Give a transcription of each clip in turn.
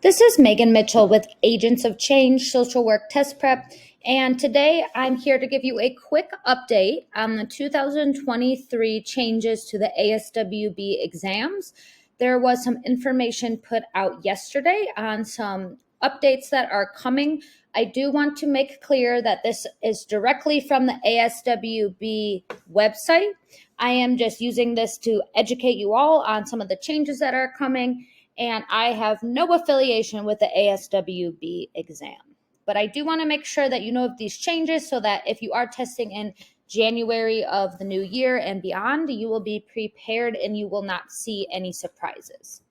This is Megan Mitchell with Agents of Change Social Work Test Prep, and today I'm here to give you a quick update on the 2023 changes to the ASWB exams. There was some information put out yesterday on some updates that are coming. I do want to make clear that this is directly from the ASWB website. I am just using this to educate you all on some of the changes that are coming, and I have no affiliation with the ASWB exam. But I do want to make sure that you know of these changes so that if you are testing in January of the new year and beyond, you will be prepared and you will not see any surprises.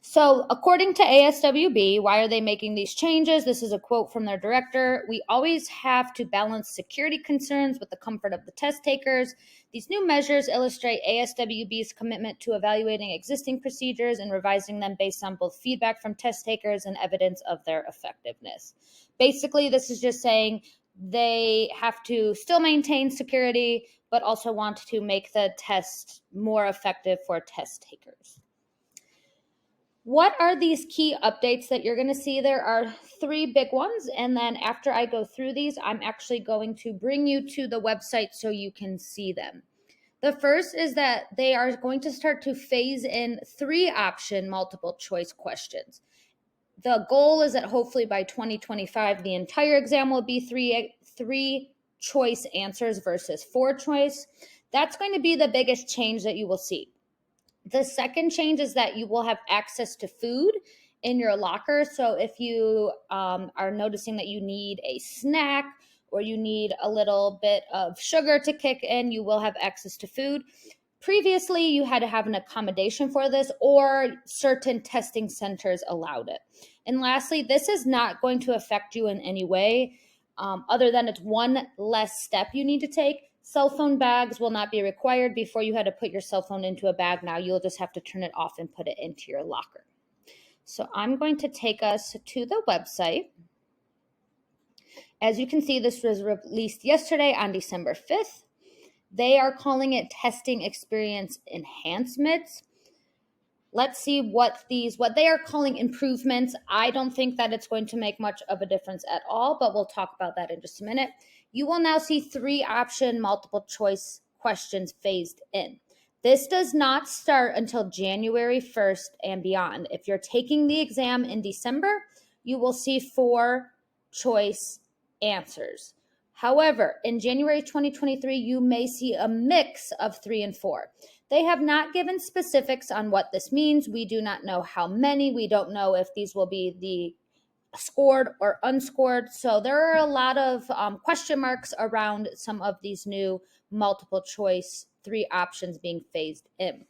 So according to ASWB, why are they making these changes? This is a quote from their director. "We always have to balance security concerns with the comfort of the test takers. These new measures illustrate ASWB's commitment to evaluating existing procedures and revising them based on both feedback from test takers and evidence of their effectiveness." Basically, this is just saying they have to still maintain security, but also want to make the test more effective for test takers. What are these key updates that you're going to see? There are three big ones, and then after I go through these, I'm actually going to bring you to the website so you can see them. The first is that they are going to start to phase in 3-option multiple choice questions. The goal is that hopefully by 2025, the entire exam will be three choice answers versus 4 choice. That's going to be the biggest change that you will see. The second change is that you will have access to food in your locker. So if you are noticing that you need a snack or you need a little bit of sugar to kick in, you will have access to food. Previously, you had to have an accommodation for this, or certain testing centers allowed it. And lastly, this is not going to affect you in any way other than it's one less step you need to take. Cell phone bags will not be required. Before you had to put your cell phone into a bag. Now you'll just have to turn it off and put it into your locker. So I'm going to take us to the website. As you can see, this was released yesterday on December 5th. They are calling it testing experience enhancements. Let's see what they are calling improvements. I don't think that it's going to make much of a difference at all, but we'll talk about that in just a minute. You will now see 3-option multiple choice questions phased in. This does not start until January 1st and beyond. If you're taking the exam in December, you will see 4 choice answers. However, in January 2023, you may see a mix of 3 and 4. They have not given specifics on what this means. We do not know how many. We don't know if these will be the scored or unscored. So there are a lot of question marks around some of these new multiple choice 3 options being phased in.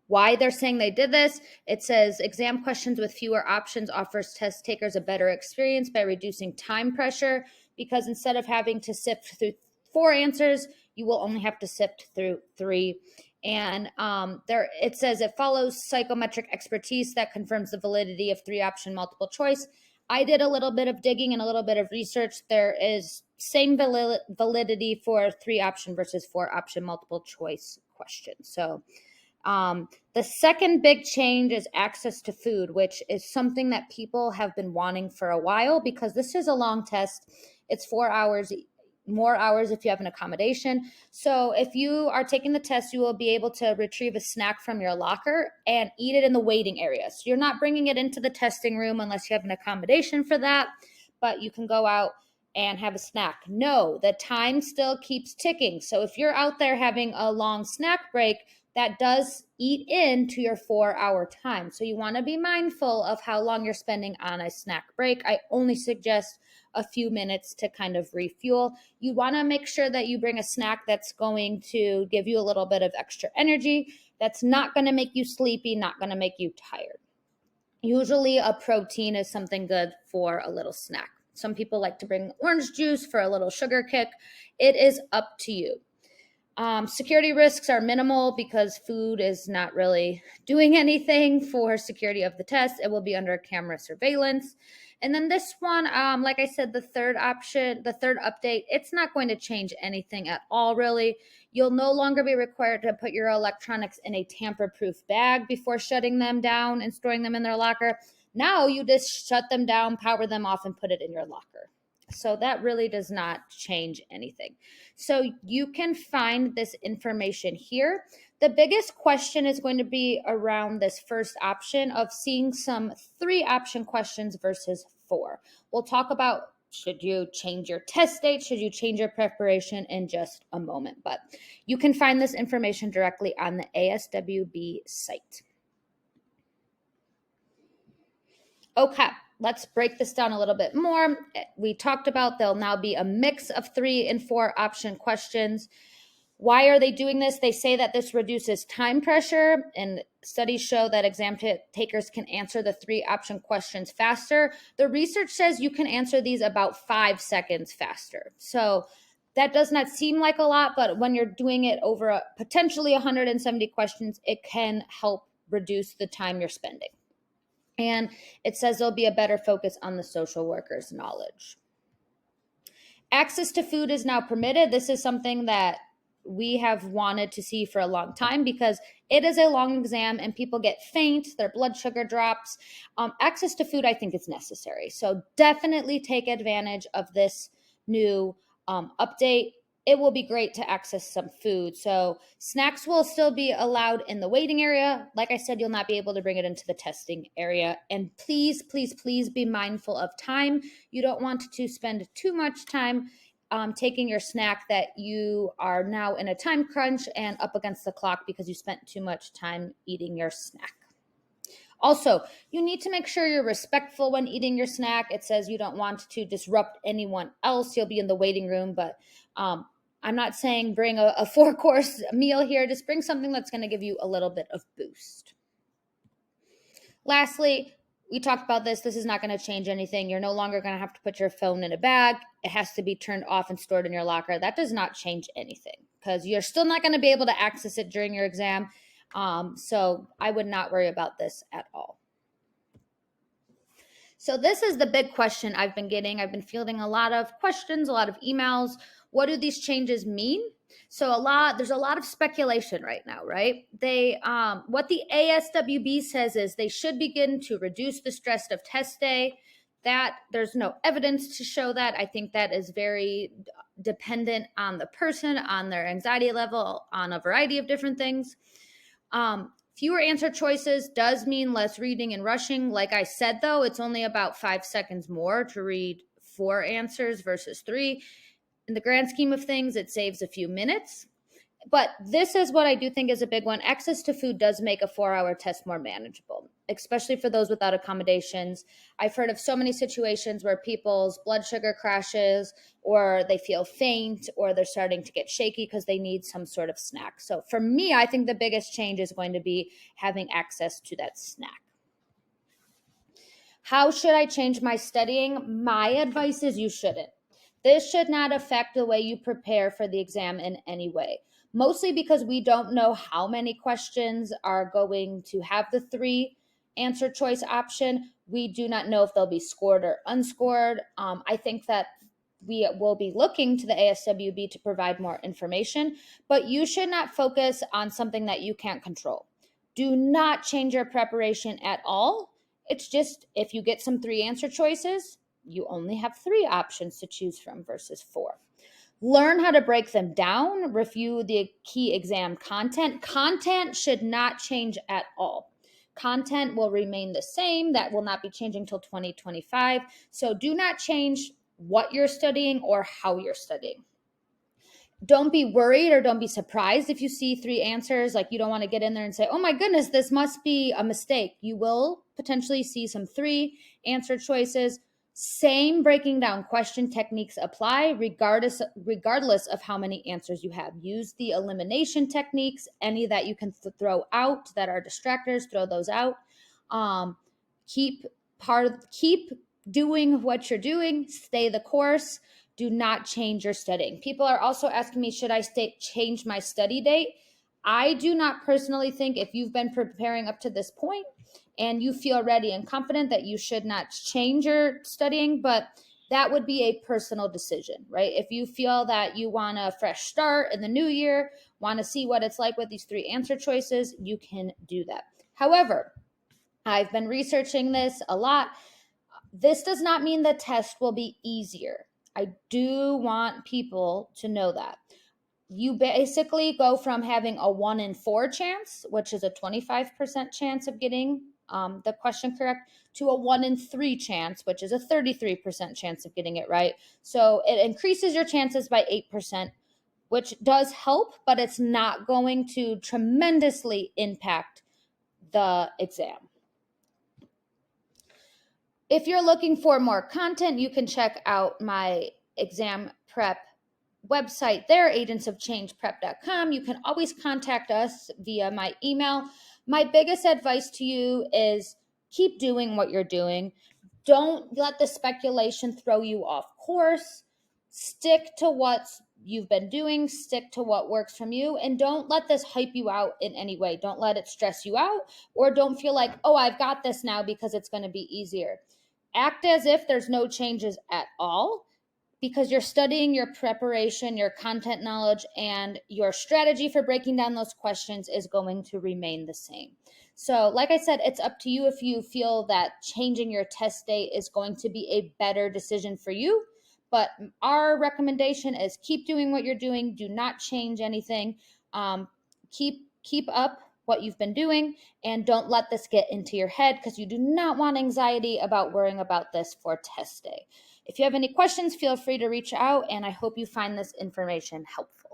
Why they're saying they did this, it says exam questions with fewer options offers test takers a better experience by reducing time pressure, because instead of having to sift through 4 answers, you will only have to sift through 3. And it says it follows psychometric expertise that confirms the validity of 3-option multiple choice. I did a little bit of digging and a little bit of research. There is same validity for 3-option versus 4-option multiple choice questions. So the second big change is access to food, which is something that people have been wanting for a while, because this is a long test. It's 4 hours, more hours if you have an accommodation. So if you are taking the test, you will be able to retrieve a snack from your locker and eat it in the waiting area. So you're not bringing it into the testing room unless you have an accommodation for that, but you can go out and have a snack. No, the time still keeps ticking. So if you're out there having a long snack break, that does eat into your 4-hour time. So you want to be mindful of how long you're spending on a snack break. I only suggest a few minutes to kind of refuel. You want to make sure that you bring a snack that's going to give you a little bit of extra energy, that's not going to make you sleepy, not going to make you tired. Usually a protein is something good for a little snack. Some people like to bring orange juice for a little sugar kick. It is up to you. Security risks are minimal because food is not really doing anything for security of the test. It will be under camera surveillance. And then this one, like I said, the third option, the third update, it's not going to change anything at all, really. You'll no longer be required to put your electronics in a tamper-proof bag before shutting them down and storing them in their locker. Now you just shut them down, power them off, and put it in your locker. So that really does not change anything. So you can find this information here. The biggest question is going to be around this first option of seeing some 3 option questions versus 4. We'll talk about should you change your test date, should you change your preparation in just a moment, but you can find this information directly on the ASWB site. Okay, let's break this down a little bit more. We talked about there'll now be a mix of 3 and 4 option questions. Why are they doing this? They say that this reduces time pressure, and studies show that exam takers can answer the 3 option questions faster. The research says you can answer these about 5 seconds faster. So that does not seem like a lot, but when you're doing it over potentially 170 questions, it can help reduce the time you're spending. And it says there'll be a better focus on the social worker's knowledge. Access to food is now permitted. This is something that we have wanted to see for a long time because it is a long exam and people get faint, their blood sugar drops. Access to food, I think, is necessary. So definitely take advantage of this new update. It will be great to access some food. So snacks will still be allowed in the waiting area. Like I said, you'll not be able to bring it into the testing area. And please, please, please be mindful of time. You don't want to spend too much time taking your snack that you are now in a time crunch and up against the clock because you spent too much time eating your snack. Also, you need to make sure you're respectful when eating your snack. It says you don't want to disrupt anyone else. You'll be in the waiting room, but I'm not saying bring a 4-course meal here. Just bring something that's going to give you a little bit of boost. Lastly, we talked about this. This is not going to change anything. You're no longer going to have to put your phone in a bag. It has to be turned off and stored in your locker. That does not change anything because you're still not going to be able to access it during your exam. So I would not worry about this at all. So this is the big question I've been getting. I've been fielding a lot of questions, a lot of emails. What do these changes mean? So there's a lot of speculation right now, right? What the ASWB says is they should begin to reduce the stress of test day. That there's no evidence to show that. I think that is very dependent on the person, on their anxiety level, on a variety of different things. Fewer answer choices does mean less reading and rushing. Like I said, though, it's only about 5 seconds more to read 4 answers versus 3. In the grand scheme of things, it saves a few minutes. But this is what I do think is a big one. Access to food does make a 4-hour test more manageable, especially for those without accommodations. I've heard of so many situations where people's blood sugar crashes, or they feel faint, or they're starting to get shaky because they need some sort of snack. So for me, I think the biggest change is going to be having access to that snack. How should I change my studying? My advice is you shouldn't. This should not affect the way you prepare for the exam in any way. Mostly because we don't know how many questions are going to have the 3 answer choice option. We do not know if they'll be scored or unscored. I think that we will be looking to the ASWB to provide more information, but you should not focus on something that you can't control. Do not change your preparation at all. It's just if you get some 3 answer choices, you only have 3 options to choose from versus 4. Learn how to break them down, review the key exam content. Content should not change at all. Content will remain the same. That will not be changing till 2025. So do not change what you're studying or how you're studying. Don't be worried or don't be surprised if you see 3 answers. Like, you don't want to get in there and say, oh my goodness, this must be a mistake. You will potentially see some 3 answer choices. Same breaking down question techniques apply regardless of how many answers you have. Use the elimination techniques, any that you can throw out that are distractors, throw those out. Keep doing what you're doing, stay the course. Do not change your studying. People are also asking me, should I change my study date? I do not personally think if you've been preparing up to this point and you feel ready and confident that you should not change your studying, but that would be a personal decision, right? If you feel that you want a fresh start in the new year, want to see what it's like with these 3 answer choices, you can do that. However, I've been researching this a lot. This does not mean the test will be easier. I do want people to know that. You basically go from having a 1 in 4 chance, which is a 25% chance of getting the question correct, to a 1 in 3 chance, which is a 33% chance of getting it right. So it increases your chances by 8%, which does help, but it's not going to tremendously impact the exam. If you're looking for more content, you can check out my exam prep website there, agentsofchangeprep.com. You can always contact us via my email. My biggest advice to you is keep doing what you're doing. Don't let the speculation throw you off course. Stick to what you've been doing, stick to what works from you, and don't let this hype you out in any way. Don't let it stress you out, or don't feel like, oh, I've got this now because it's going to be easier. Act as if there's no changes at all, because you're studying, your preparation, your content knowledge, and your strategy for breaking down those questions is going to remain the same. So, like I said, it's up to you if you feel that changing your test date is going to be a better decision for you. But our recommendation is keep doing what you're doing. Do not change anything. Keep up what you've been doing, and don't let this get into your head, because you do not want anxiety about worrying about this for test day. If you have any questions, feel free to reach out, and I hope you find this information helpful.